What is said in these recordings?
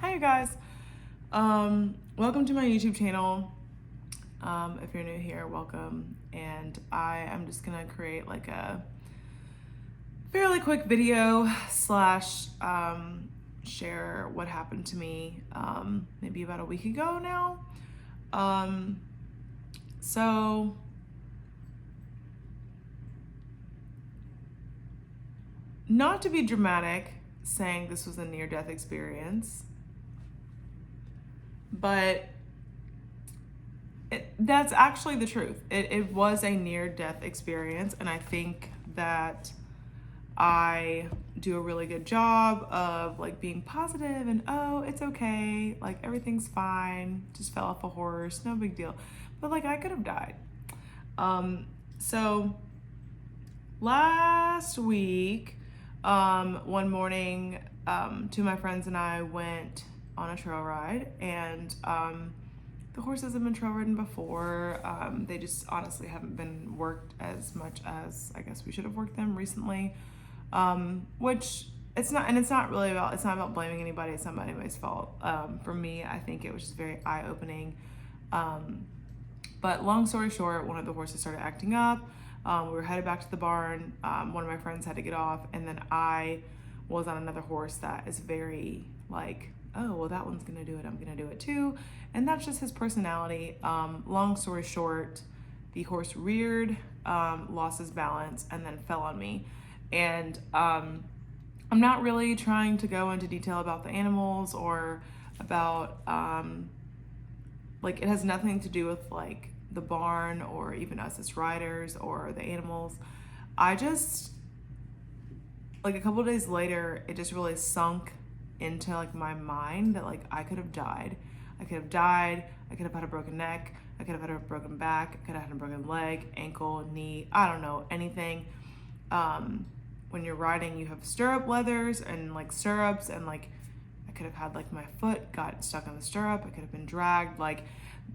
Hi you guys. Welcome to my YouTube channel. If you're new here, welcome. And I am just gonna create like a fairly quick video slash share what happened to me maybe about a week ago now. So not to be dramatic saying this was a near-death experience, but that's actually the truth. It was a near-death experience, and I think that I do a really good job of like being positive and oh, it's okay, like everything's fine, just fell off a horse, no big deal. But like I could have died. So last week, one morning, two of my friends and I went on a trail ride, and the horses have been trail ridden before. They just honestly haven't been worked as much as I guess we should have worked them recently. Which it's not about blaming anybody. It's not anybody's fault. For me, I think it was just very eye-opening. But long story short, one of the horses started acting up. We were headed back to the barn. One of my friends had to get off, and then I was on another horse that is very like, oh, well, that one's gonna do it, I'm gonna do it too. And that's just his personality. Long story short, the horse reared, lost his balance, and then fell on me. And I'm not really trying to go into detail about the animals or about, like, it has nothing to do with like the barn or even us as riders or the animals. I just, like a couple of days later, it just really sunk into like my mind that like I could have died. I could have had a broken neck, I could have had a broken back, I could have had a broken leg, ankle, knee, I don't know, anything. When you're riding, you have stirrup leathers and like stirrups, and like I could have had like my foot got stuck on the stirrup, I could have been dragged, like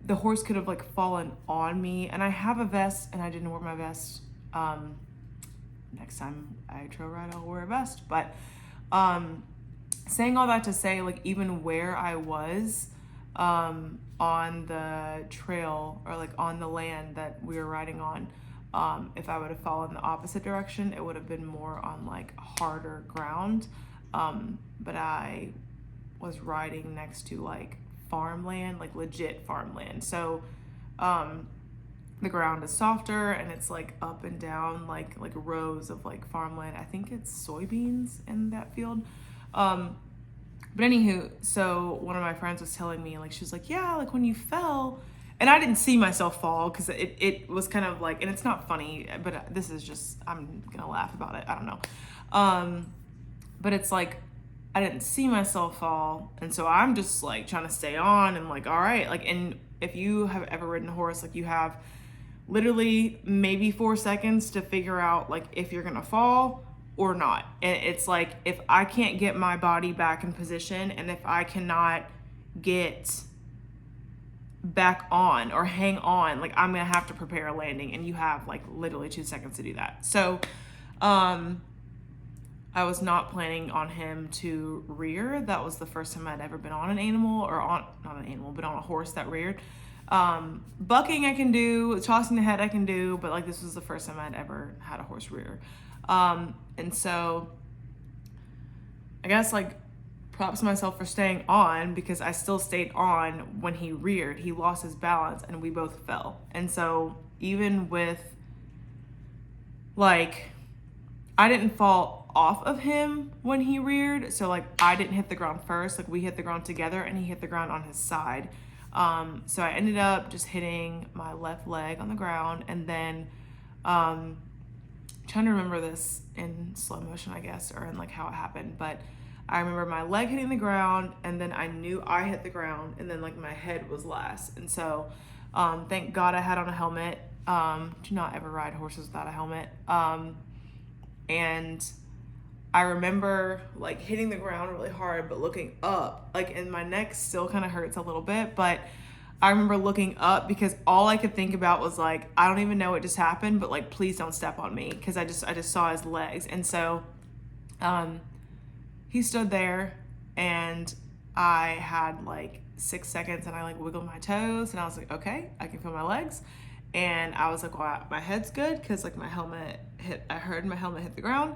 the horse could have like fallen on me. And I have a vest and I didn't wear my vest. Next time I trail ride, I'll wear a vest. But saying all that to say, like even where I was on the trail or like on the land that we were riding on, if I would have fallen the opposite direction, it would have been more on like harder ground. But I was riding next to like farmland, like legit farmland. So the ground is softer and it's like up and down like rows of like farmland. I think it's soybeans in that field. But anywho, so one of my friends was telling me, like, she was like, yeah, like when you fell, and I didn't see myself fall because it was kind of like, and it's not funny, but this is just, I'm gonna laugh about it, I don't know. But it's like, I didn't see myself fall, and so I'm just like trying to stay on and like, all right, like, and if you have ever ridden a horse, like you have literally maybe 4 seconds to figure out like if you're gonna fall or not. And it's like, if I can't get my body back in position and if I cannot get back on or hang on, like I'm gonna have to prepare a landing, and you have like literally 2 seconds to do that. So I was not planning on him to rear. That was the first time I'd ever been on an animal, or on, not an animal, but on a horse that reared. Bucking I can do, tossing the head I can do, but like this was the first time I'd ever had a horse rear. And so I guess like props to myself for staying on, because I still stayed on when he reared. He lost his balance and we both fell. And so even with like, I didn't fall off of him when he reared. So like I didn't hit the ground first, like we hit the ground together and he hit the ground on his side. So I ended up just hitting my left leg on the ground, and then, trying to remember this in slow motion, I guess, or in like how it happened, but I remember my leg hitting the ground, and then I knew I hit the ground, and then like my head was last. And so thank God I had on a helmet. Do not ever ride horses without a helmet. And I remember like hitting the ground really hard, but looking up, like, and my neck still kind of hurts a little bit, but I remember looking up because all I could think about was like, I don't even know what just happened, but like, please don't step on me. Cause I just saw his legs. And so, he stood there, and I had like 6 seconds and I like wiggled my toes and I was like, okay, I can feel my legs. And I was like, wow, my head's good because like I heard my helmet hit the ground.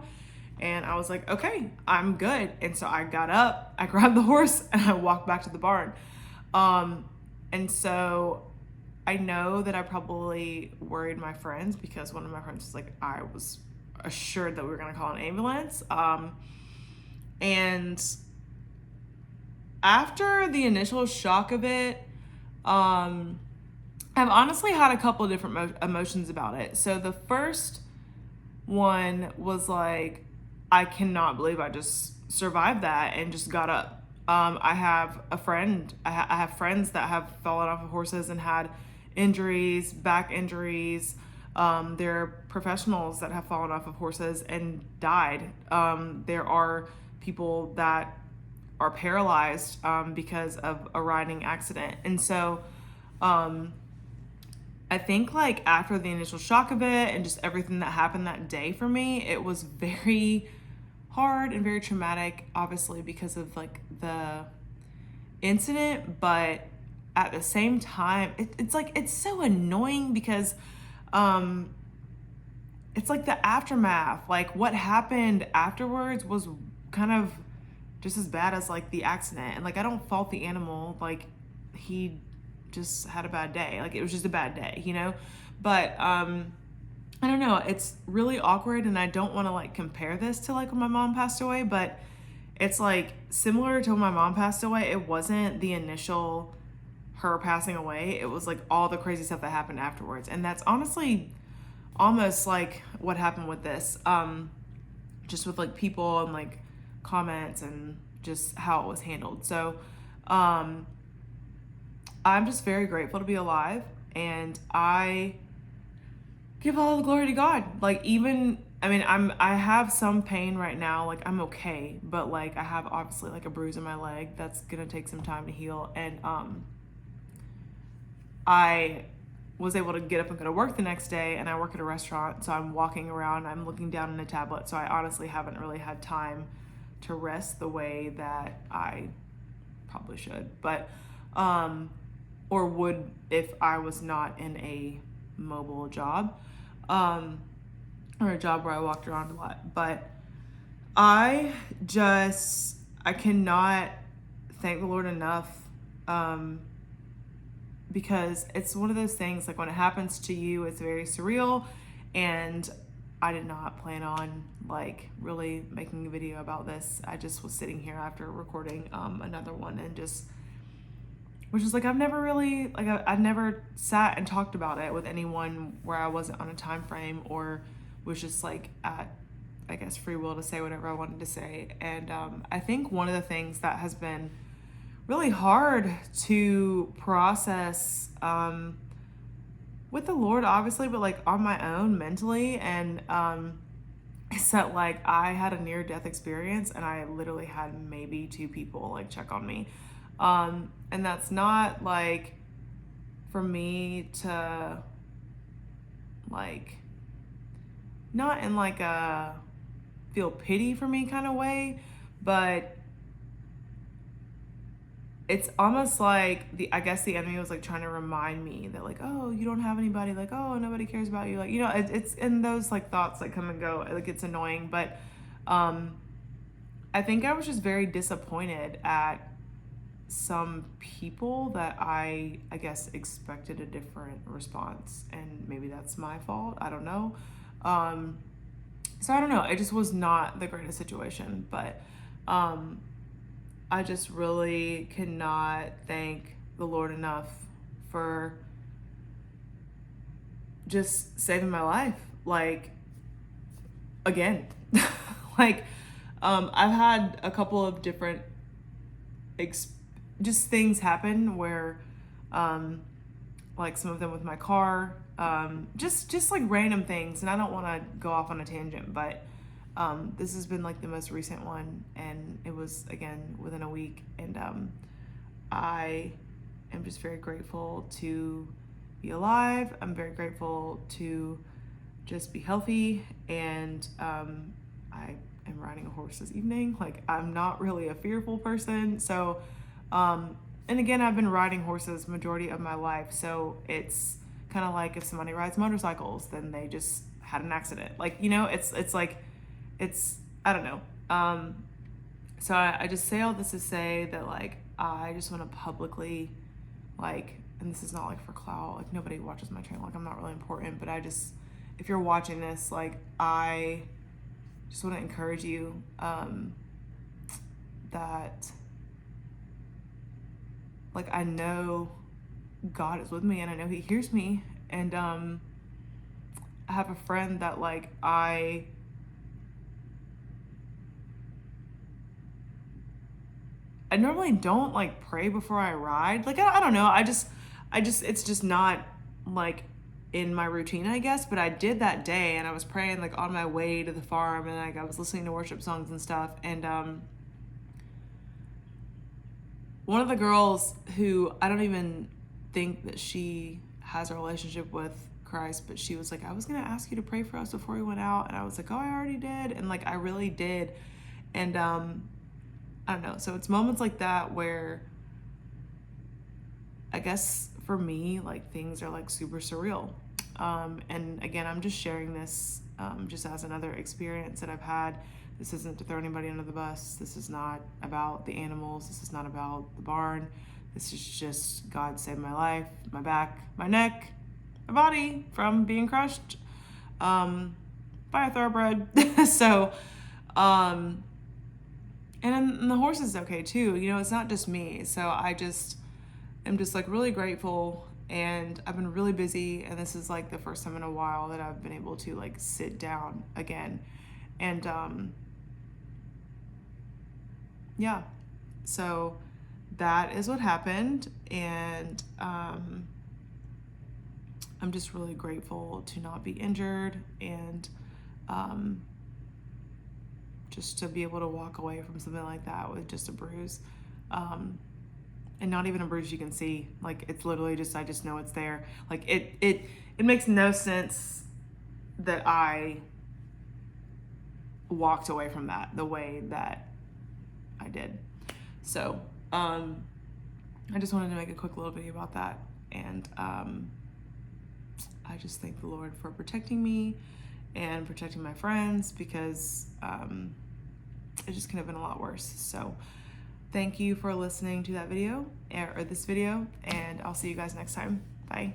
And I was like, okay, I'm good. And so I got up, I grabbed the horse, and I walked back to the barn. And so I know that I probably worried my friends because one of my friends was like, I was assured that we were going to call an ambulance. And after the initial shock of it, I've honestly had a couple of different emotions about it. So the first one was like, I cannot believe I just survived that and just got up. I have a friend, I have friends that have fallen off of horses and had injuries, back injuries. There are professionals that have fallen off of horses and died. There are people that are paralyzed because of a riding accident. And so I think like after the initial shock of it and just everything that happened that day for me, it was very hard and very traumatic, obviously because of like the incident, but at the same time, it's like, it's so annoying because it's like the aftermath, like what happened afterwards was kind of just as bad as like the accident. And like, I don't fault the animal, like he just had a bad day. Like it was just a bad day, you know? But I don't know, it's really awkward and I don't want to like compare this to like when my mom passed away, but it's like similar to when my mom passed away. It wasn't the initial her passing away. It was like all the crazy stuff that happened afterwards. And that's honestly almost like what happened with this. Just with like people and like comments and just how it was handled. So I'm just very grateful to be alive, and I give all the glory to God. Like even, I mean, I have some pain right now, like I'm okay, but like I have obviously like a bruise in my leg that's gonna take some time to heal. And I was able to get up and go to work the next day, and I work at a restaurant, so I'm walking around, I'm looking down in a tablet, so I honestly haven't really had time to rest the way that I probably should, but or would if I was not in a mobile job, or a job where I walked around a lot. But I cannot thank the Lord enough, because it's one of those things, like when it happens to you, it's very surreal, and I did not plan on like really making a video about this. I just was sitting here after recording another one and just, which is like, I've never really, like I've never sat and talked about it with anyone where I wasn't on a time frame or was just like at, I guess, free will to say whatever I wanted to say. And I think one of the things that has been really hard to process with the Lord, obviously, but like on my own mentally, and is that like I had a near-death experience and I literally had maybe 2 people like check on me. And that's not like for me to like, not in like a feel pity for me kind of way, but it's almost like I guess the enemy was like trying to remind me that like, oh, you don't have anybody, like, oh, nobody cares about you. Like, you know, it's in those like thoughts that come and go, like it's annoying. But I think I was just very disappointed at some people that I guess expected a different response, and maybe that's my fault. I don't know. So I don't know. It just was not the greatest situation, but I just really cannot thank the Lord enough for just saving my life. Like, again, like, I've had a couple of different just things happen where, like some of them with my car, just like random things. And I don't want to go off on a tangent, but this has been like the most recent one, and it was again within a week. And I am just very grateful to be alive. I'm very grateful to just be healthy, and I am riding a horse this evening. Like, I'm not really a fearful person, so And again, I've been riding horses majority of my life, so it's kind of like if somebody rides motorcycles, then they just had an accident. Like, you know, it's like, I don't know. So I just say all this to say that, like, I just want to publicly, like, and this is not like for clout, like nobody watches my channel, like I'm not really important, but I just, if you're watching this, like, I just want to encourage you, that, like, I know God is with me and I know he hears me. And I have a friend that, like, I normally don't like pray before I ride. Like, I don't know. I just, it's just not like in my routine, I guess. But I did that day, and I was praying like on my way to the farm, and like I was listening to worship songs and stuff. And one of the girls, who I don't even think that she has a relationship with Christ, but she was like, I was gonna ask you to pray for us before we went out, and I was like, oh, I already did, and like I really did. And I don't know. So it's moments like that where I guess for me, like, things are like super surreal. And again, I'm just sharing this just as another experience that I've had. This isn't to throw anybody under the bus. This is not about the animals. This is not about the barn. This is just God saved my life, my back, my neck, my body from being crushed by a thoroughbred. So, and the horse is okay too. You know, it's not just me. So I'm just like really grateful, and I've been really busy, and this is like the first time in a while that I've been able to like sit down again. And yeah, so that is what happened. And I'm just really grateful to not be injured, and just to be able to walk away from something like that with just a bruise, and not even a bruise you can see. Like, it's literally just, I just know it's there. Like, it makes no sense that I walked away from that the way that I did. So I just wanted to make a quick little video about that. And I just thank the Lord for protecting me and protecting my friends, because it just could have been a lot worse. So thank you for listening to that video, or this video, and I'll see you guys next time. Bye.